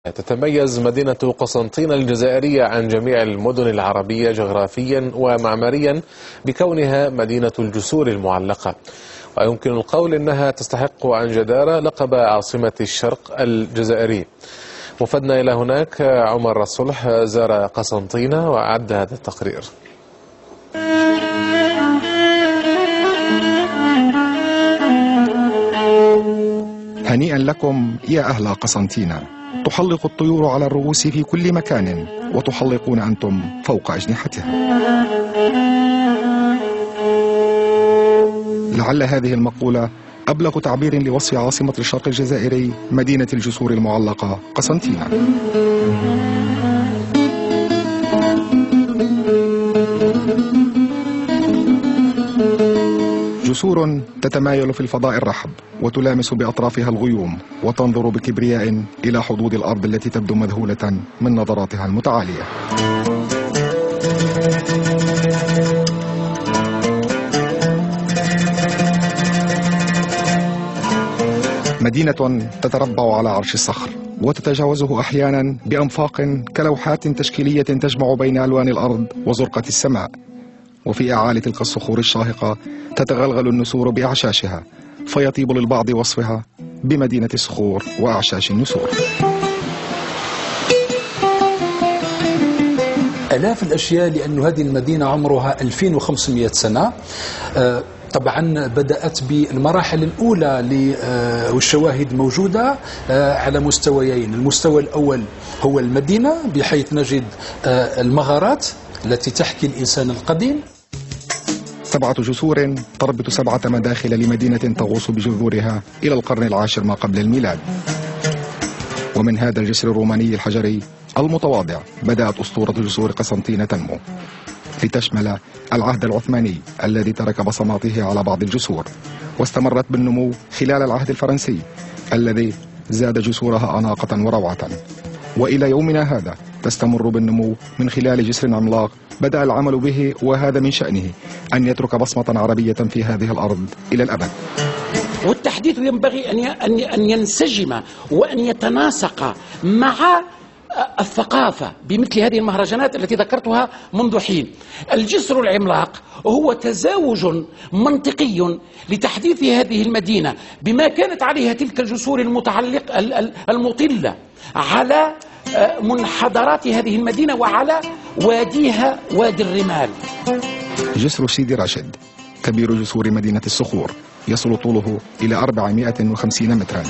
تتميز مدينة قسنطينة الجزائرية عن جميع المدن العربية جغرافيا ومعماريا بكونها مدينة الجسور المعلقة، ويمكن القول أنها تستحق عن جدارة لقب عاصمة الشرق الجزائري. وفدنا إلى هناك عمر الصلح زار قسنطينة وأعد هذا التقرير. هنيئا لكم يا أهل قسنطينة، تحلق الطيور على الرؤوس في كل مكان وتحلقون أنتم فوق أجنحتها. لعل هذه المقولة أبلغ تعبير لوصف عاصمة الشرق الجزائري مدينة الجسور المعلقة قسنطينة. جسور تتمايل في الفضاء الرحب وتلامس بأطرافها الغيوم وتنظر بكبرياء إلى حدود الأرض التي تبدو مذهولة من نظراتها المتعالية. مدينة تتربع على عرش الصخر وتتجاوزه أحيانا بأنفاق كلوحات تشكيلية تجمع بين ألوان الأرض وزرقة السماء. وفي أعالي تلك الصخور الشاهقة تتغلغل النسور بأعشاشها، فيطيب للبعض وصفها بمدينة الصخور وأعشاش النسور. آلاف الأشياء، لأن هذه المدينة عمرها 2500 سنة. طبعا بدأت بالمراحل الأولى والشواهد موجودة على مستويين. المستوى الأول هو المدينة، بحيث نجد المغارات التي تحكي الإنسان القديم. 7 جسور تربط 7 مداخل لمدينة تغوص بجذورها إلى القرن العاشر ما قبل الميلاد. ومن هذا الجسر الروماني الحجري المتواضع بدأت أسطورة جسور قسنطينة تنمو، لتشمل العهد العثماني الذي ترك بصماته على بعض الجسور، واستمرت بالنمو خلال العهد الفرنسي الذي زاد جسورها أناقة وروعة، وإلى يومنا هذا تستمر بالنمو من خلال جسر عملاق بدأ العمل به، وهذا من شأنه أن يترك بصمة عربية في هذه الأرض إلى الأبد. والتحديث ينبغي أن ينسجم وأن يتناسق مع الثقافة بمثل هذه المهرجانات التي ذكرتها منذ حين. الجسر العملاق هو تزاوج منطقي لتحديث هذه المدينة بما كانت عليها تلك الجسور المطلة على منحدرات هذه المدينة وعلى واديها وادي الرمال. جسر سيدي راشد كبير جسور مدينة الصخور، يصل طوله إلى 450 مترا.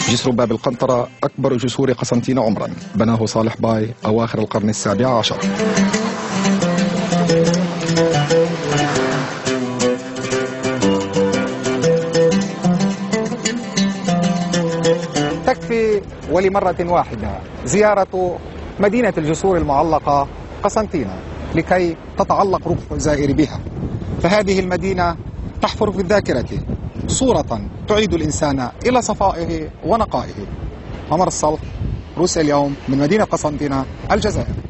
جسر باب القنطرة أكبر جسور قسنطينة عمرا، بناه صالح باي أواخر القرن السابع عشر. تكفي ولمرة واحدة زيارة مدينة الجسور المعلقة قسنطينة لكي تتعلق روح الزائر بها. فهذه المدينة تحفر في الذاكرة صورة تعيد الإنسان إلى صفائه ونقائه. عمر الصلح، روسيا اليوم، من مدينة قسنطينة الجزائر.